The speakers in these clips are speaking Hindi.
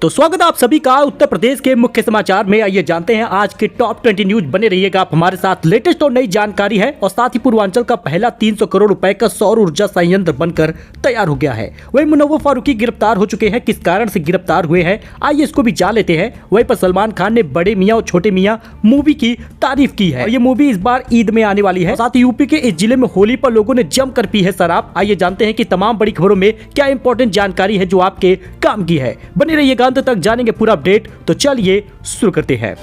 तो स्वागत है आप सभी का उत्तर प्रदेश के मुख्य समाचार में। आइए जानते हैं आज के टॉप 20 न्यूज। बने रहिएगा आप हमारे साथ। लेटेस्ट और नई जानकारी है और साथ ही पूर्वांचल का पहला 300 करोड़ रुपए का सौर ऊर्जा संयंत्र बनकर तैयार हो गया है। वही मुनव्वर फारूकी गिरफ्तार हो चुके हैं। किस कारण से गिरफ्तार हुए हैं आइए इसको भी जान लेते हैं। वहीं पर सलमान खान ने बड़े मियाँ और छोटे मियाँ मूवी की तारीफ की है। ये मूवी इस बार ईद में आने वाली है। साथ ही यूपी के इस जिले में होली पर लोगों ने जमकर पी है शराब। आइए जानते हैं कि तमाम बड़ी खबरों में क्या इंपॉर्टेंट जानकारी है जो आपके काम की है। बने रहिएगा अंत तक, जानेंगे पूरा अपडेट। तो चलिए शुरू करते हैं।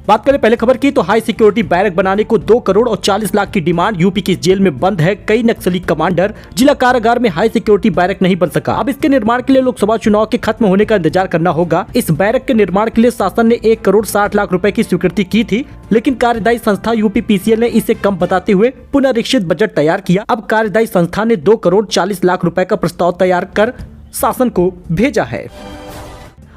बात करें पहले खबर की तो हाई सिक्योरिटी बैरक बनाने को 2 करोड़ और 40 लाख की डिमांड। यूपी की जेल में बंद है कई नक्सली कमांडर। जिला कारागार में हाई सिक्योरिटी बैरक नहीं बन सका। अब इसके निर्माण के लिए लोकसभा चुनाव के खत्म होने का इंतजार करना होगा। इस बैरक के निर्माण के लिए शासन ने 1 करोड़ 60 लाख रुपए की स्वीकृति की थी, लेकिन कार्यदायी संस्था यूपीपीसीएल ने इसे कम बताते हुए पुनरीक्षित बजट तैयार किया। अब कार्यदायी संस्था ने 2 करोड़ 40 लाख रुपए का प्रस्ताव तैयार कर शासन को भेजा है।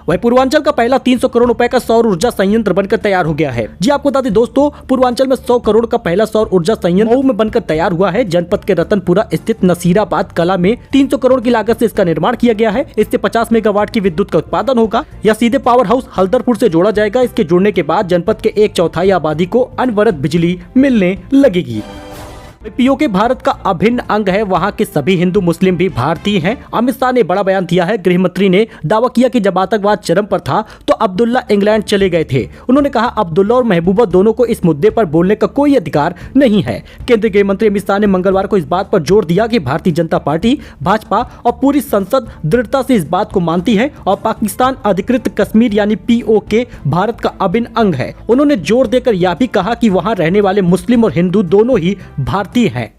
वही पूर्वांचल का पहला 300 करोड़ रुपए का सौर ऊर्जा संयंत्र बनकर तैयार हो गया है। जी आपको बता दें दोस्तों, पूर्वांचल में 100 करोड़ का पहला सौर ऊर्जा संयंत्र मऊ में बनकर तैयार हुआ है। जनपद के रतनपुरा स्थित नसीराबाद कला में 300 करोड़ की लागत से इसका निर्माण किया गया है। इससे 50 मेगावाट की विद्युत का उत्पादन होगा। यह सीधे पावर हाउस हल्दरपुर से जोड़ा जाएगा। इसके जुड़ने के बाद जनपद के 1/4 आबादी को अनवरत बिजली मिलने लगेगी। पीओके भारत का अभिन्न अंग है। वहां के सभी हिंदू मुस्लिम भी भारतीय हैं। अमित शाह ने बड़ा बयान दिया है। गृह मंत्री ने दावा किया कि जब आतंकवाद चरम पर था तो अब्दुल्ला इंग्लैंड चले गए थे। उन्होंने कहा अब्दुल्ला और महबूबा दोनों को इस मुद्दे पर बोलने का कोई अधिकार नहीं है। केंद्रीय गृह मंत्री अमित शाह ने मंगलवार को इस बात पर जोर दिया कि भारतीय जनता पार्टी, भाजपा और पूरी संसद दृढ़ता से इस बात को मानती है और पाकिस्तान अधिकृत कश्मीर यानी पीओके भारत का अभिन्न अंग है। उन्होंने जोर देकर यह भी कहा कि वहां रहने वाले मुस्लिम और हिंदू दोनों ही भारतीय है।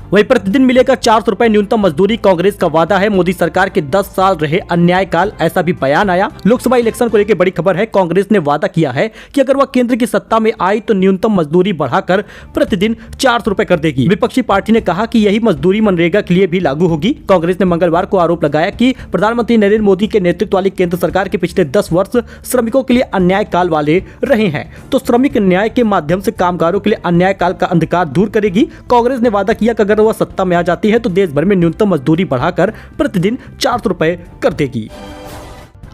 वही प्रतिदिन मिलेगा 400 रुपए न्यूनतम मजदूरी कांग्रेस का वादा है। मोदी सरकार के 10 साल रहे अन्याय काल, ऐसा भी बयान आया। लोकसभा इलेक्शन को लेकर बड़ी खबर है। कांग्रेस ने वादा किया है कि अगर वह केंद्र की सत्ता में आई तो न्यूनतम मजदूरी बढ़ाकर प्रतिदिन 400 रुपए कर देगी। विपक्षी पार्टी ने कहा कि यही मजदूरी मनरेगा के लिए भी लागू होगी। कांग्रेस ने मंगलवार को आरोप लगाया कि प्रधानमंत्री नरेंद्र मोदी के नेतृत्व वाली केंद्र सरकार के पिछले 10 वर्ष श्रमिकों के लिए अन्याय काल वाले रहे हैं, तो श्रमिक न्याय के माध्यम से कामगारों के लिए अन्याय काल का अंधकार दूर करेगी। कांग्रेस ने वादा किया कि अगर वह सत्ता में आ जाती है तो देश भर में न्यूनतम मजदूरी बढ़ाकर प्रतिदिन 400 रुपए कर देगी।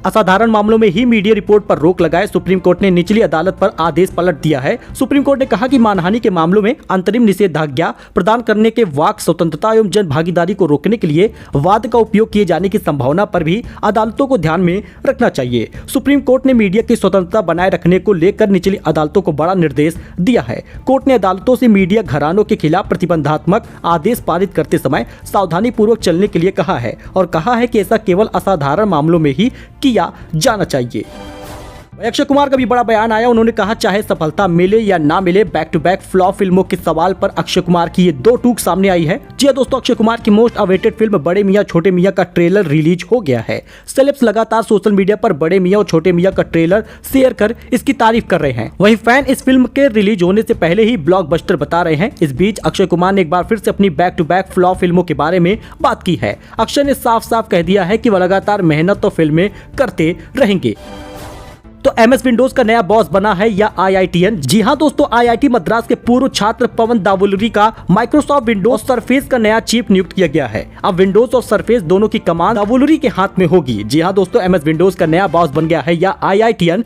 असाधारण मामलों में ही मीडिया रिपोर्ट पर रोक लगाए। सुप्रीम कोर्ट ने निचली अदालत पर आदेश पलट दिया है। सुप्रीम कोर्ट ने कहा कि मानहानि के मामलों में अंतरिम निषेधाज्ञा प्रदान करने के वाक स्वतंत्रता एवं जन भागीदारी को रोकने के लिए वाद का उपयोग किए जाने की संभावना पर भी अदालतों को ध्यान में रखना चाहिए। सुप्रीम कोर्ट ने मीडिया की स्वतंत्रता बनाए रखने को लेकर निचली अदालतों को बड़ा निर्देश दिया है। कोर्ट ने अदालतों से मीडिया घरानों के खिलाफ प्रतिबंधात्मक आदेश पारित करते समय सावधानी पूर्वक चलने के लिए कहा है और कहा है कि ऐसा केवल असाधारण मामलों में ही किया जाना चाहिए। अक्षय कुमार का भी बड़ा बयान आया। उन्होंने कहा चाहे सफलता मिले या ना मिले, बैक टू बैक फ्लॉप फिल्मों के सवाल पर अक्षय कुमार की ये 2 टूक सामने आई है। जी हां दोस्तों, अक्षय कुमार की मोस्ट अवेटेड फिल्म बड़े मियां छोटे मियां का ट्रेलर रिलीज हो गया है। सेलेब्स लगातार सोशल मीडिया पर बड़े मियां और छोटे मियां का ट्रेलर शेयर कर इसकी तारीफ कर रहे हैं। वहीं फैन इस फिल्म के रिलीज होने से पहले ही ब्लॉकबस्टर बता रहे हैं। इस बीच अक्षय कुमार ने एक बार फिर से अपनी बैक टू बैक फ्लॉप फिल्मों के बारे में बात की है। अक्षय ने साफ साफ कह दिया है कि वह लगातार मेहनत और फिल्में करते रहेंगे। तो MS विंडोज का नया बॉस बना है या IITN? जी हां दोस्तों, IIT मद्रास के पूर्व छात्र पवन दावुलरी का माइक्रोसॉफ्ट विंडोज सरफेस का नया चीफ नियुक्त किया गया है। अब विंडोज और सरफेस दोनों की कमान दावुलरी के हाथ में होगी। जी हां दोस्तों, MS विंडोज का नया बॉस बन गया है या IITN।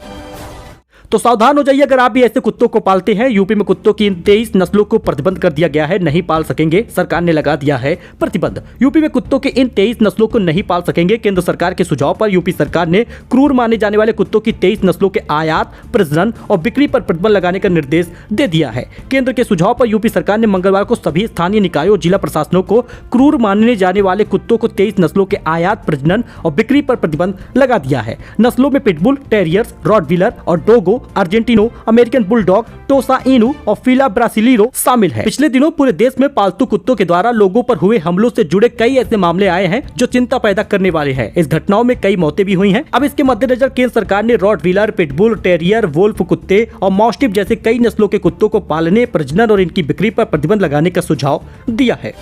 तो सावधान हो जाइए अगर आप भी ऐसे कुत्तों को पालते हैं। यूपी में कुत्तों की इन 23 नस्लों को प्रतिबंध कर दिया गया है, नहीं पाल सकेंगे। सरकार ने लगा दिया है प्रतिबंध। यूपी में कुत्तों के इन 23 नस्लों को नहीं पाल सकेंगे। केंद्र सरकार के सुझाव पर यूपी सरकार ने क्रूर माने जाने वाले कुत्तों की 23 नस्लों के आयात, प्रजनन और बिक्री पर प्रतिबंध लगाने का निर्देश दे दिया है। केंद्र के सुझाव पर यूपी सरकार ने मंगलवार को सभी स्थानीय निकायों और जिला प्रशासनों को क्रूर माने जाने वाले कुत्तों को 23 नस्लों के आयात, प्रजनन और बिक्री पर प्रतिबंध लगा दिया है। नस्लों में पिटबुल, टेरियर्स, रॉटवीलर और डोगो, अर्जेंटिनो, अमेरिकन बुलडॉग, टोसा इनू और फिला ब्रासिलिरो शामिल है। पिछले दिनों पूरे देश में पालतू कुत्तों के द्वारा लोगों पर हुए हमलों से जुड़े कई ऐसे मामले आए हैं जो चिंता पैदा करने वाले हैं। इस घटनाओं में कई मौतें भी हुई हैं। अब इसके मद्देनजर केंद्र सरकार ने रॉटवीलर, पिटबुल, टेरियर, वोल्फ कुत्ते और मास्टिफ जैसे कई नस्लों के कुत्तों को पालने, प्रजनन और इनकी बिक्री पर प्रतिबंध लगाने का सुझाव दिया है।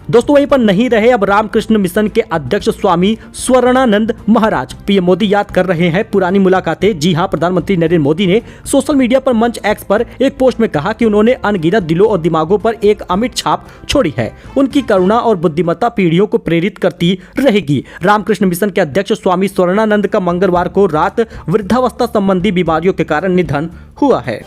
दोस्तों वहीं पर नहीं रहे अब रामकृष्ण मिशन के अध्यक्ष स्वामी स्वर्णानंद महाराज। पीएम मोदी याद कर रहे हैं पुरानी मुलाकातें। जी हां, प्रधानमंत्री नरेंद्र मोदी ने सोशल मीडिया पर मंच एक्स पर एक पोस्ट में कहा कि उन्होंने अनगिनत दिलों और दिमागों पर एक अमिट छाप छोड़ी है। उनकी करुणा और बुद्धिमत्ता पीढ़ियों को प्रेरित करती रहेगी। रामकृष्ण मिशन के अध्यक्ष स्वामी स्वर्णानंद का मंगलवार को रात वृद्धावस्था संबंधी बीमारियों के कारण निधन हुआ है।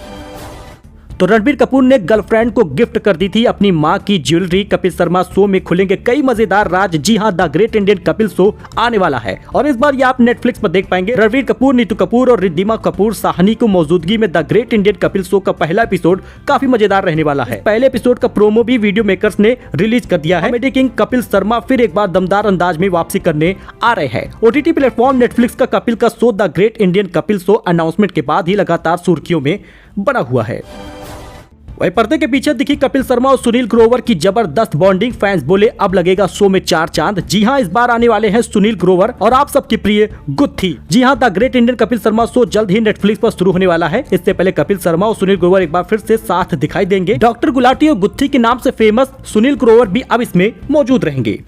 तो रणबीर कपूर ने गर्लफ्रेंड को गिफ्ट कर दी थी अपनी मां की ज्वेलरी। कपिल शर्मा शो में खुलेंगे कई मजेदार राज। जी हां, the great Indian Kapil show आने वाला है और इस बार ये आप नेटफ्लिक्स पर देख पाएंगे। रणबीर कपूर, नीतू कपूर और रिद्धिमा कपूर साहनी को मौजूदगी में the great Indian Kapil show का पहला एपिसोड काफी मजेदार रहने वाला है। पहले एपिसोड का प्रोमो भी वीडियो मेकर्स ने रिलीज कर दिया है। कॉमेडी किंग कपिल शर्मा फिर एक बार दमदार अंदाज में वापसी करने आ रहे हैं। ओटीटी प्लेटफॉर्म नेटफ्लिक्स का कपिल का show the great Indian Kapil show announcement के बाद ही लगातार सुर्खियों में बना हुआ है। वहीं पर्दे के पीछे दिखी कपिल शर्मा और सुनील ग्रोवर की जबरदस्त बॉन्डिंग। फैंस बोले अब लगेगा शो में 4 चांद। जी हां, इस बार आने वाले हैं सुनील ग्रोवर और आप सबके प्रिय गुत्थी। जी हां, the great Indian Kapil Sharma show जल्द ही नेटफ्लिक्स पर शुरू होने वाला है। इससे पहले कपिल शर्मा और सुनील ग्रोवर एक बार फिर से साथ दिखाई देंगे। डॉक्टर गुलाटी और गुत्थी के नाम से फेमस सुनील ग्रोवर भी अब इसमें मौजूद रहेंगे।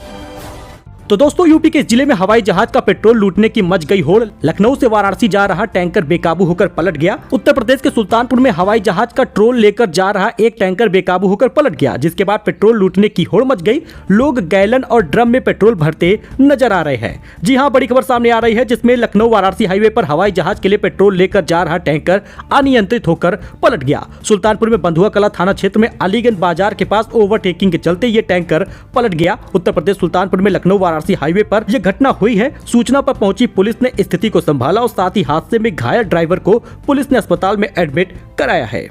तो दोस्तों यूपी के इस जिले में हवाई जहाज का पेट्रोल लूटने की मच गई होड़। लखनऊ से वाराणसी जा रहा टैंकर बेकाबू होकर पलट गया। उत्तर प्रदेश के सुल्तानपुर में हवाई जहाज का ट्रोल लेकर जा रहा एक टैंकर बेकाबू होकर पलट गया, जिसके बाद पेट्रोल लूटने की होड़ मच गई। लोग गैलन और ड्रम में पेट्रोल भरते नजर आ रहे हैं। जी हां, बड़ी खबर सामने आ रही है जिसमें लखनऊ वाराणसी हाईवे पर हवाई जहाज के लिए पेट्रोल लेकर जा रहा टैंकर अनियंत्रित होकर पलट गया। सुल्तानपुर में बंधुआ कला थाना क्षेत्र में अलीगंज बाजार के पास ओवरटेकिंग के चलते ये टैंकर पलट गया। उत्तर प्रदेश सुल्तानपुर में लखनऊ वाराणसी हाईवे पर यह घटना हुई है। सूचना पर पहुंची पुलिस ने स्थिति को संभाला और साथ ही हादसे में घायल ड्राइवर को पुलिस ने अस्पताल में एडमिट कराया है।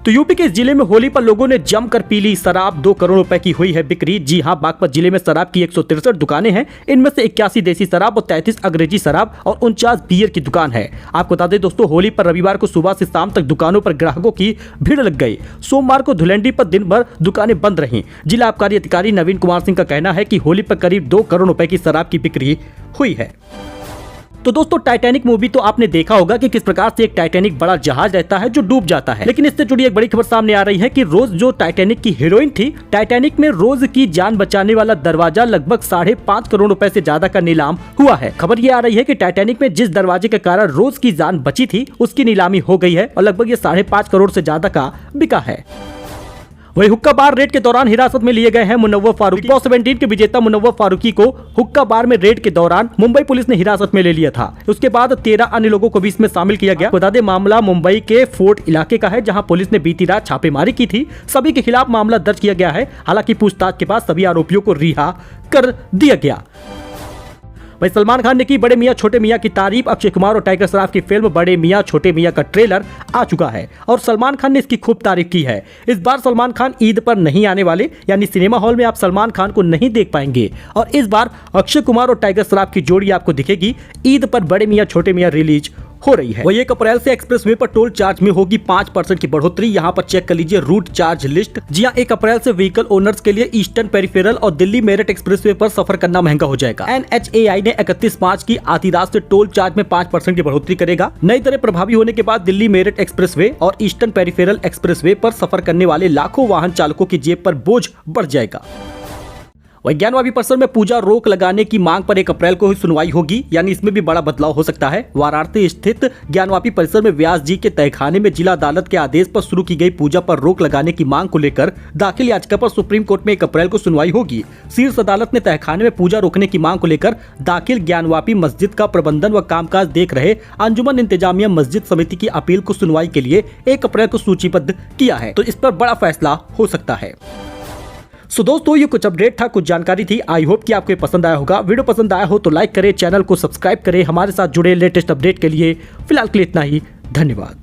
तो यूपी के इस जिले में होली पर लोगों ने जमकर पी ली शराब। 2 करोड़ रुपए की हुई है बिक्री। जी हां, बागपत जिले में शराब की 163 दुकानें हैं। इनमें से 81 देसी शराब और 33 अंग्रेजी शराब और 49 बियर की दुकान है। आपको बता दें दोस्तों, होली पर रविवार को सुबह से शाम तक दुकानों पर ग्राहकों की भीड़ लग गई। सोमवार को धुलंडी पर दिन भर दुकानें बंद रहीं। जिला आबकारी अधिकारी नवीन कुमार सिंह का कहना है कि होली पर करीब 2 करोड़ रुपए की शराब की बिक्री हुई है। तो दोस्तों टाइटैनिक मूवी तो आपने देखा होगा कि किस प्रकार से एक टाइटैनिक बड़ा जहाज रहता है जो डूब जाता है। लेकिन इससे जुड़ी एक बड़ी खबर सामने आ रही है कि रोज जो टाइटैनिक की हीरोइन थी, टाइटैनिक में रोज की जान बचाने वाला दरवाजा लगभग 5.5 करोड़ रुपए से ज्यादा का नीलाम हुआ है। खबर ये आ रही है कि टाइटैनिक में जिस दरवाजे के कारण रोज की जान बची थी उसकी नीलामी हो गई है और लगभग ये 5.5 करोड़ से ज्यादा का बिका है। वही हुक्का बार रेड के दौरान हिरासत में लिए गए हैं मुनव्वर फारूकी। बिग बॉस 17 के विजेता मुनव्वर फारूकी को हुक्का बार में रेड के दौरान मुंबई पुलिस ने हिरासत में ले लिया था। उसके बाद 13 अन्य लोगों को भी इसमें शामिल किया गया। बता दें मामला मुंबई के फोर्ट इलाके का है, जहां पुलिस ने बीती रात छापेमारी की थी। सभी के खिलाफ मामला दर्ज किया गया है। हालांकि पूछताछ के बाद सभी आरोपियों को रिहा कर दिया गया। वही सलमान खान ने की बड़े मियां छोटे मियां की तारीफ। अक्षय कुमार और टाइगर श्रॉफ की फिल्म बड़े मियां छोटे मियां का ट्रेलर आ चुका है और सलमान खान ने इसकी खूब तारीफ की है। इस बार सलमान खान ईद पर नहीं आने वाले, यानी सिनेमा हॉल में आप सलमान खान को नहीं देख पाएंगे और इस बार अक्षय कुमार और टाइगर श्रॉफ की जोड़ी आपको दिखेगी। ईद पर बड़े मियां छोटे मियां रिलीज हो रही है। वही 1 अप्रैल से एक्सप्रेसवे पर टोल चार्ज में होगी 5% की बढ़ोतरी। यहाँ पर चेक कर लीजिए रूट चार्ज लिस्ट। जी हां, 1 अप्रैल से व्हीकल ओनर्स के लिए ईस्टर्न पेरिफेरल और दिल्ली मेरठ एक्सप्रेसवे पर सफर करना महंगा हो जाएगा। NHAI ने 31 मार्च की आधी रात से टोल चार्ज में 5% की बढ़ोतरी करेगा। नई दरें प्रभावी होने के बाद दिल्ली मेरठ एक्सप्रेसवे और ईस्टर्न पेरिफेरल एक्सप्रेसवे पर सफर करने वाले लाखों वाहन चालकों की जेब पर बोझ बढ़ जाएगा। वही ज्ञानवापी परिसर में पूजा रोक लगाने की मांग पर 1 अप्रैल को ही सुनवाई होगी, यानी इसमें भी बड़ा बदलाव हो सकता है। वाराणसी स्थित ज्ञानवापी परिसर में व्यास जी के तहखाने में जिला अदालत के आदेश पर शुरू की गई पूजा पर रोक लगाने की मांग को लेकर दाखिल याचिका पर सुप्रीम कोर्ट में 1 अप्रैल को सुनवाई होगी। शीर्ष अदालत ने तहखाने में पूजा रोकने की मांग को लेकर दाखिल ज्ञानवापी मस्जिद का प्रबंधन व कामकाज देख रहे अंजुमन इंतजामिया मस्जिद समिति की अपील को सुनवाई के लिए 1 अप्रैल को सूचीबद्ध किया है। तो इस पर बड़ा फैसला हो सकता है। सो दोस्तों ये कुछ अपडेट था, कुछ जानकारी थी। आई होप कि आपको पसंद आया होगा। वीडियो पसंद आया हो तो लाइक करें, चैनल को सब्सक्राइब करें। हमारे साथ जुड़े लेटेस्ट अपडेट के लिए फिलहाल के लिए इतना ही। धन्यवाद।